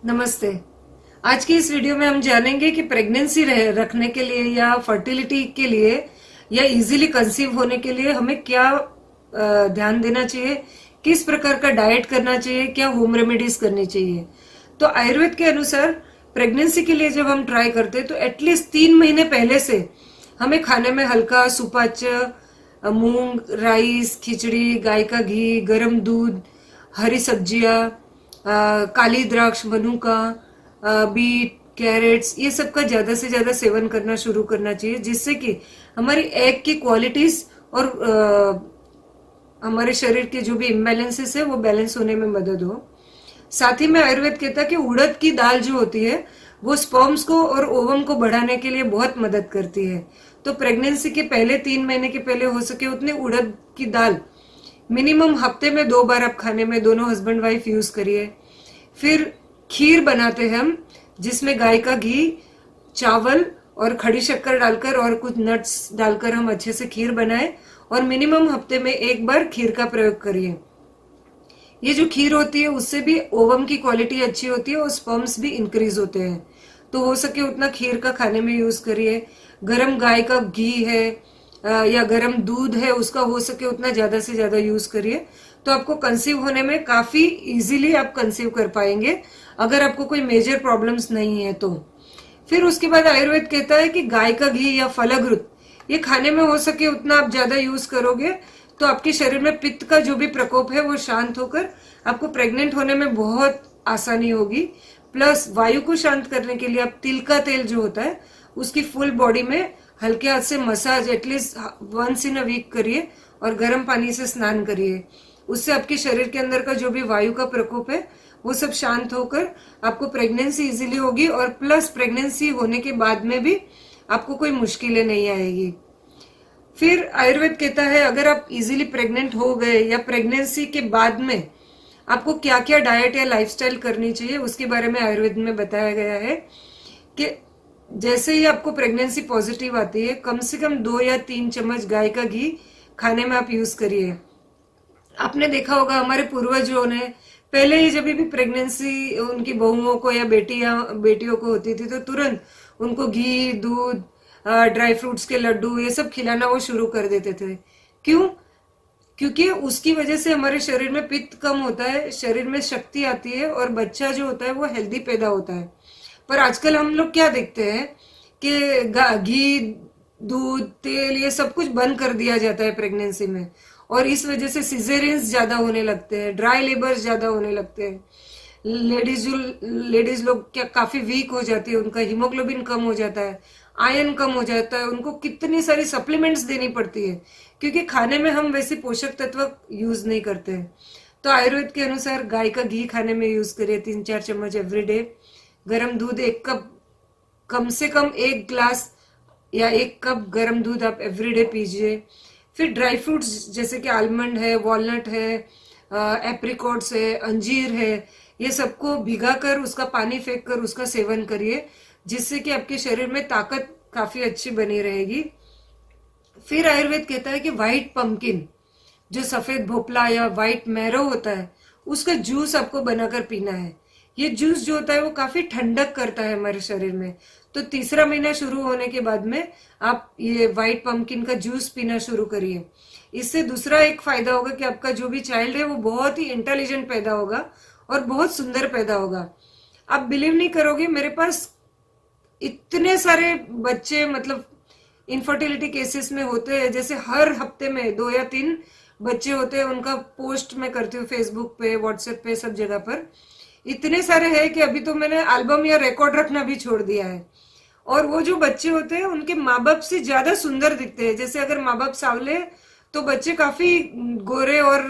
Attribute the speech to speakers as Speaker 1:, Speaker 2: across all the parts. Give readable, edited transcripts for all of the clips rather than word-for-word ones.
Speaker 1: नमस्ते। आज की इस वीडियो में हम जानेंगे कि प्रेगनेंसी रखने के लिए या फर्टिलिटी के लिए या इजीली कंसीव होने के लिए हमें क्या ध्यान देना चाहिए, किस प्रकार का डाइट करना चाहिए, क्या होम रेमेडीज करनी चाहिए। तो आयुर्वेद के अनुसार प्रेगनेंसी के लिए जब हम ट्राई करते हैं तो एटलीस्ट 3 महीने पहले से हमें खाने में हल्का सुपाच्य, मूंग, राइस, खिचड़ी, गाय का घी, गर्म दूध, हरी सब्जियां, काली द्राक्ष, मनुका, बीट, कैरेट्स, ये सब का ज्यादा से ज्यादा सेवन करना शुरू करना चाहिए, जिससे कि हमारी एग की क्वालिटीज और हमारे शरीर के जो भी इम्बैलेंसेस है वो बैलेंस होने में मदद हो। साथ ही में आयुर्वेद कहता है कि उड़द की दाल जो होती है वो स्पर्म्स को और ओवम को बढ़ाने के लिए बहुत मदद करती है। तो प्रेगनेंसी के पहले 3 महीने के पहले हो सके उतने उड़द की दाल मिनिमम हफ्ते में 2 बार आप खाने में दोनों हस्बैंड वाइफ यूज करिए। फिर खीर बनाते हैं हम, जिसमें गाय का घी, चावल और खड़ी शक्कर डालकर और कुछ नट्स डालकर हम अच्छे से खीर बनाए और मिनिमम हफ्ते में 1 बार खीर का प्रयोग करिए। ये जो खीर होती है उससे भी ओवम की क्वालिटी अच्छी होती है और स्पर्म्स भी इंक्रीज होते हैं। तो हो सके उतना खीर का खाने में यूज करिए। गरम गाय का घी है या गरम दूध है, उसका हो सके उतना ज्यादा से ज्यादा यूज करिए। तो आपको कंसीव होने में काफी इजीली आप कंसीव कर पाएंगे, अगर आपको कोई मेजर प्रॉब्लम्स नहीं है तो। फिर उसके बाद आयुर्वेद कहता है कि गाय का घी या फलाग्रुत ये खाने में हो सके उतना आप ज्यादा यूज करोगे तो आपके शरीर में पित्त का जो भी प्रकोप है वो शांत होकर आपको प्रेग्नेंट होने में बहुत आसानी होगी। प्लस वायु को शांत करने के लिए आप तिल का तेल जो होता है उसकी फुल बॉडी में हल्के हाथ से massage at least 1 in a week करिए और गर्म पानी से स्नान करिए। उससे आपके शरीर के अंदर का जो भी वायु का प्रकोप है वो सब शांत होकर आपको प्रेगनेंसी इजीली होगी और प्लस प्रेगनेंसी होने के बाद में भी आपको कोई मुश्किलें नहीं आएगी। फिर आयुर्वेद कहता है अगर आप इजीली प्रेग्नेंट हो गए या प्रेगनेंसी के बाद में आपको क्या क्या डाइट या लाइफस्टाइल करनी चाहिए, उसके बारे में आयुर्वेद में बताया गया है कि जैसे ही आपको प्रेगनेंसी पॉजिटिव आती है कम से कम 2 या 3 चम्मच गाय का घी खाने में आप यूज करिए। आपने देखा होगा हमारे पूर्वजों ने पहले ही जब भी प्रेगनेंसी उनकी बहुओं को या बेटियों को होती थी तो तुरंत उनको घी, दूध, ड्राई फ्रूट्स के लड्डू ये सब खिलाना वो शुरू कर देते थे। क्यों? क्योंकि उसकी वजह से हमारे शरीर में पित्त कम होता है, शरीर में शक्ति आती है और बच्चा जो होता है वो हेल्दी पैदा होता है। पर आजकल हम लोग क्या देखते हैं कि घी, दूध, तेल ये सब कुछ बंद कर दिया जाता है प्रेगनेंसी में और इस वजह से सिजेरियंस ज्यादा होने लगते हैं, ड्राई लेबर ज्यादा होने लगते हैं। लेडीज लोग क्या काफी वीक हो जाती है, उनका हीमोग्लोबिन कम हो जाता है, आयरन कम हो जाता है, उनको कितनी सारी सप्लीमेंट्स देनी पड़ती है क्योंकि खाने में हम वैसे पोषक तत्व यूज नहीं करते हैं। तो आयुर्वेद के अनुसार गाय का घी खाने में यूज करिए 3-4 चम्मच एवरीडे। गरम दूध 1 कप, कम से कम 1 ग्लास या 1 कप गरम दूध आप एवरीडे पीजिए। फिर ड्राई फ्रूट्स जैसे कि आलमंड है, वॉलनट है, एप्रिकॉट्स है, अंजीर है, ये सबको भिगाकर उसका पानी फेंक कर उसका सेवन करिए, जिससे कि आपके शरीर में ताकत काफी अच्छी बनी रहेगी। फिर आयुर्वेद कहता है कि व्हाइट पंपकिन, जो सफेद भोपला या व्हाइट मैरो होता है, उसका जूस आपको बनाकर पीना है। ये जूस जो होता है वो काफी ठंडक करता है हमारे शरीर में। तो तीसरा महीना शुरू होने के बाद में आप ये व्हाइट पंपकिन का जूस पीना शुरू करिए। इससे दूसरा एक फायदा होगा कि आपका जो भी चाइल्ड है वो बहुत ही इंटेलिजेंट पैदा होगा और बहुत सुंदर पैदा होगा। आप बिलीव नहीं करोगे, मेरे पास इतने सारे बच्चे मतलब इनफर्टिलिटी केसेस में होते हैं, जैसे हर हफ्ते में 2 या 3 बच्चे होते हैं। उनका पोस्ट मैं करती हूँ फेसबुक पे, व्हाट्सएप पे, सब जगह पर। इतने सारे हैं कि अभी तो मैंने एल्बम या रिकॉर्ड रखना भी छोड़ दिया है। और वो जो बच्चे होते हैं उनके माँ बाप से ज्यादा सुंदर दिखते हैं। जैसे अगर माँ बाप सांवले तो बच्चे काफी गोरे और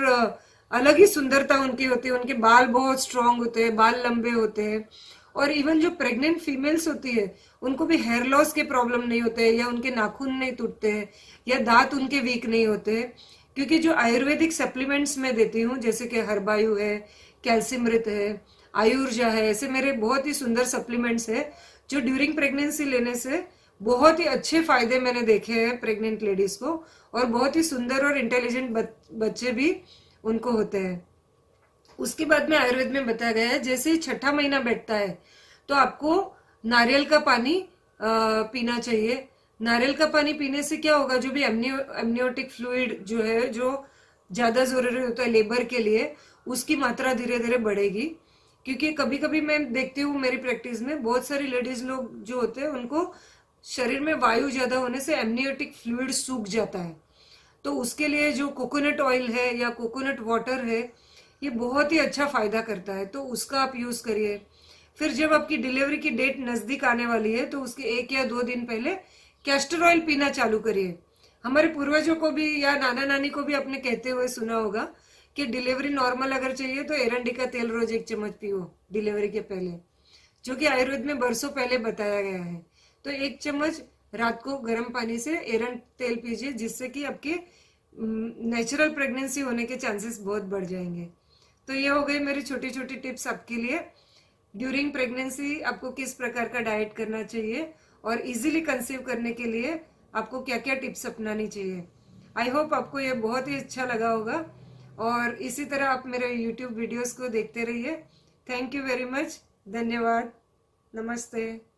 Speaker 1: अलग ही सुंदरता उनकी होती है। उनके बाल बहुत स्ट्रांग होते हैं, बाल लंबे होते हैं। और इवन जो प्रेग्नेंट फीमेल्स होती है उनको भी हेयर लॉस के प्रॉब्लम नहीं होते हैं, या उनके नाखून नहीं टूटते हैं, या दांत उनके वीक नहीं होते हैं। क्योंकि जो आयुर्वेदिक सप्लीमेंट्स मैं देती हूँ जैसे कि हर्बायु है, कैल्सिमृत है, आयुर्जा है, ऐसे मेरे बहुत ही सुंदर सप्लीमेंट्स है जो ड्यूरिंग प्रेगनेंसी लेने से बहुत ही अच्छे फायदे मैंने देखे हैं प्रेग्नेंट लेडीज को, और बहुत ही सुंदर और इंटेलिजेंट बच्चे भी उनको होते हैं। उसके बाद में आयुर्वेद में बताया गया है, जैसे ही छठा महीना बैठता है तो आपको नारियल का पानी पीना चाहिए। नारियल का पानी पीने से क्या होगा, जो भी एमनियोटिक फ्लूइड जो है, जो ज्यादा जरूरी होता है लेबर के लिए, उसकी मात्रा धीरे धीरे बढ़ेगी। क्योंकि कभी कभी मैं देखती हूँ मेरी प्रैक्टिस में बहुत सारी लेडीज लोग जो होते हैं उनको शरीर में वायु ज्यादा होने से एमनियोटिक फ्लूइड सूख जाता है। तो उसके लिए जो कोकोनट ऑयल है या कोकोनट वाटर है, ये बहुत ही अच्छा फायदा करता है, तो उसका आप यूज करिए। फिर जब आपकी डिलीवरी की डेट नजदीक आने वाली है तो उसके 1 या 2 दिन पहले कैस्टर ऑयल पीना चालू करिए। हमारे पूर्वजों को भी या नाना नानी को भी आपने कहते हुए सुना होगा कि डिलीवरी नॉर्मल अगर चाहिए तो एरंडी का तेल रोज 1 चम्मच पियो डिलीवरी के पहले, जो कि आयुर्वेद में बरसों पहले बताया गया है। तो 1 चम्मच रात को गर्म पानी से एरंड तेल पीजिए, जिससे कि आपके नेचुरल प्रेगनेंसी होने के चांसेस बहुत बढ़ जाएंगे। तो ये हो गई मेरी छोटी छोटी टिप्स आपके लिए। ड्यूरिंग प्रेगनेंसी आपको किस प्रकार का डाइट करना चाहिए और इजीली कंसीव करने के लिए आपको क्या क्या टिप्स अपनानी चाहिए। आई होप आपको ये बहुत ही अच्छा लगा होगा और इसी तरह आप मेरे यूट्यूब वीडियोस को देखते रहिए। Thank you very much. धन्यवाद। नमस्ते।